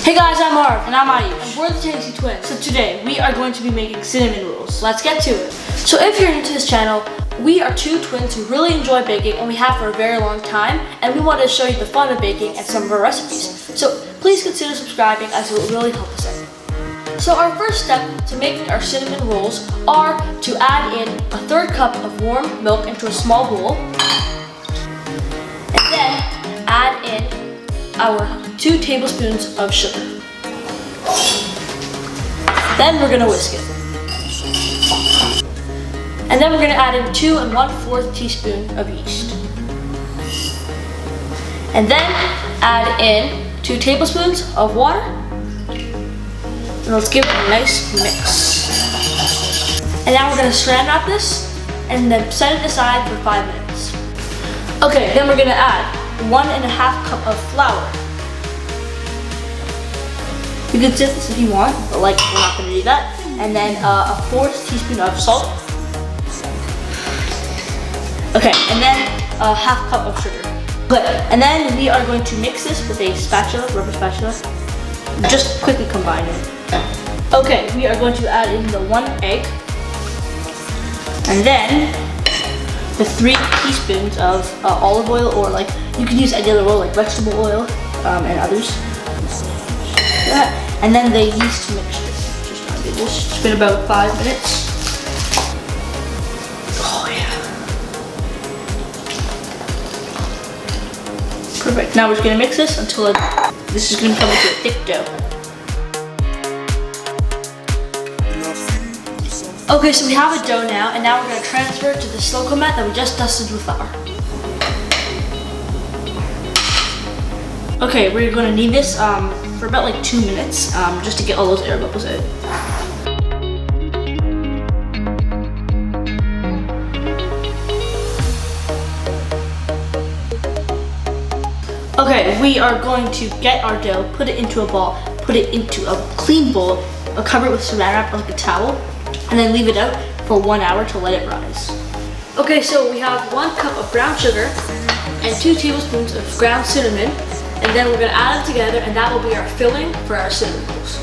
Hey guys, I'm Marv. And I'm Ayush. And we're the Tasty Twins. So today, we are going to be making cinnamon rolls. Let's get to it. So if you're new to this channel, we are two twins who really enjoy baking, and we have for a very long time, and we want to show you the fun of baking and some of our recipes. So please consider subscribing, as it will really help us out. So our first step to making our cinnamon rolls are to add in a 1/3 cup of warm milk into a small bowl, and then add in our 2 tablespoons of sugar. Then we're gonna whisk it. And then we're gonna add in 2 1/4 teaspoon of yeast. And then add in 2 tablespoons of water. And let's give it a nice mix. And now we're gonna saran wrap this and then set it aside for 5 minutes. Okay, then we're gonna add 1½ cup of flour. You can dip this if you want, but we're not gonna do that. And then a 1/4 teaspoon of salt. Okay, and then a 1/2 cup of sugar. Good, and then we are going to mix this with a spatula, rubber spatula. Just quickly combine it. Okay, we are going to add in the 1 egg. And then the 3 teaspoons of olive oil, or you can use any other oil, like vegetable oil and others. That. And then the yeast mixture. Just gonna do this. It's been about 5 minutes. Oh yeah. Perfect. Now we're just gonna mix this until this is gonna come into a thick dough. Okay, so we have a dough now, and now we're gonna transfer it to the silicone mat that we just dusted with flour. Okay, we're gonna knead this for about 2 minutes, just to get all those air bubbles out. Okay, we are going to get our dough, put it into a ball, put it into a clean bowl, cover it with saran wrap like a towel, and then leave it out for 1 hour to let it rise. Okay, so we have 1 cup of brown sugar and 2 tablespoons of ground cinnamon, and then we're gonna add them together, and that will be our filling for our cinnamon rolls.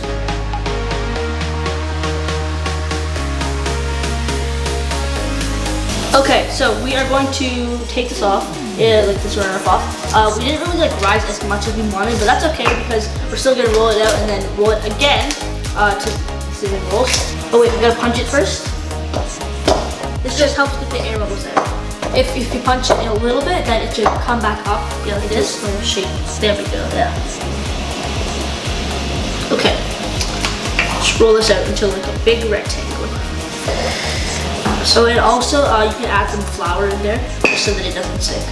Okay, so we are going to take this off, like this runoff off. We didn't really rise as much as we wanted, but that's okay because we're still gonna roll it out and then roll it again to cinnamon rolls. Oh wait, we gotta punch it first. This just helps get the air bubbles out. If you punch it in a little bit, then it should come back up like this, little shape. There we go, yeah. Okay, just roll this out until like a big rectangle. So, and also you can add some flour in there just so that it doesn't stick.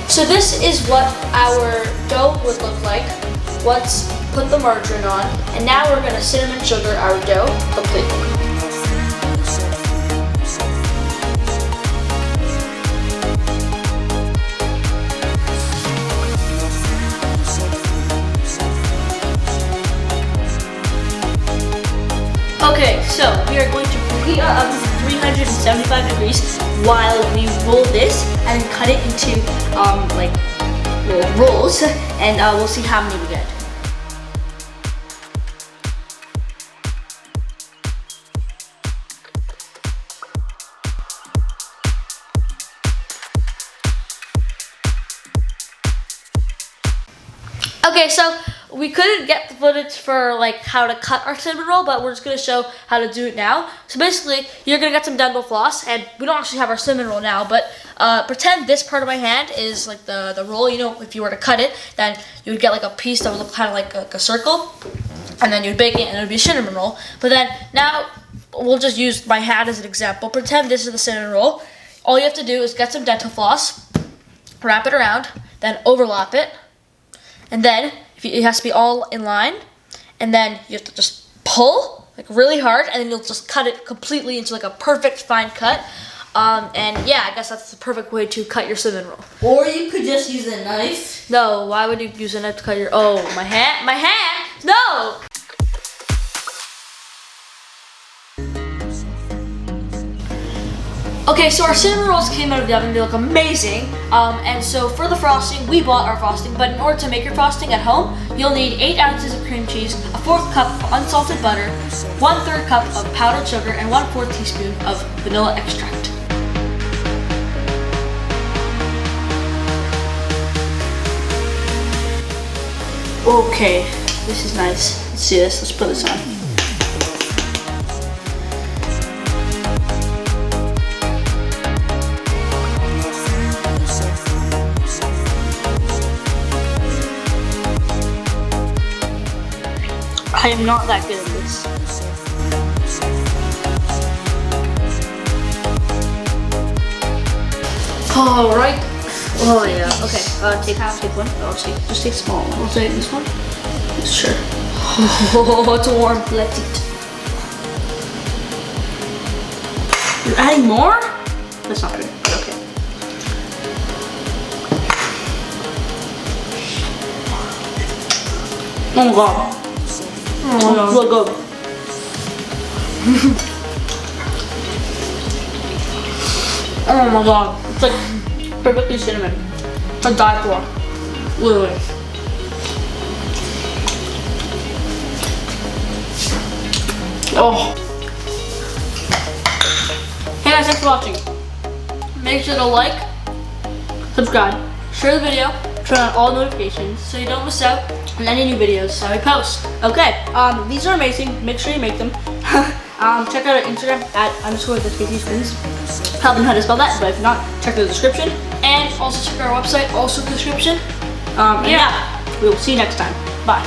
So this is what our dough would look like once put the margarine on, and now we're gonna cinnamon sugar our dough completely. Okay, so we are going to preheat our oven to 375 degrees while we roll this and cut it into little rolls, and we'll see how many we get. Okay, so we couldn't get the footage for how to cut our cinnamon roll, but we're just gonna show how to do it now. So basically, you're gonna get some dental floss, and we don't actually have our cinnamon roll now, but pretend this part of my hand is the roll. You know, if you were to cut it, then you would get a piece that would look kind of like a circle, and then you'd bake it, and it would be a cinnamon roll. But then now we'll just use my hand as an example. Pretend this is the cinnamon roll. All you have to do is get some dental floss, wrap it around, then overlap it. And then it has to be all in line, and then you have to just pull really hard, and then you'll just cut it completely into a perfect fine cut. And yeah, I guess that's the perfect way to cut your cinnamon roll. Or you could just use a knife. No, why would you use a knife to cut your? Oh, my hand! My hand! No! Okay, so our cinnamon rolls came out of the oven. They look amazing. And so for the frosting, we bought our frosting. But in order to make your frosting at home, you'll need 8 ounces of cream cheese, a 1/4 cup of unsalted butter, 1/3 cup of powdered sugar, and 1/4 teaspoon of vanilla extract. Okay, this is nice. Let's see this. Let's put this on. I am not that good at this. All right. Oh yeah. Okay. Take one. Just take small one. I'll take this one. Sure. Oh, it's warm. Let's eat. You're adding more? That's not good. Okay. Oh my god. Oh, so good. Oh my god. It's like perfectly cinnamon. To die for. Literally. Oh. Hey guys, thanks for watching. Make sure to like, subscribe, share the video, turn on all notifications so you don't miss out on any new videos that we post. Okay, these are amazing. Make sure you make them. Check out our Instagram at _TheKTSpins. Tell them how to spell that, but if not, check the description. And also check our website, also in the description. Yeah, we will see you next time. Bye.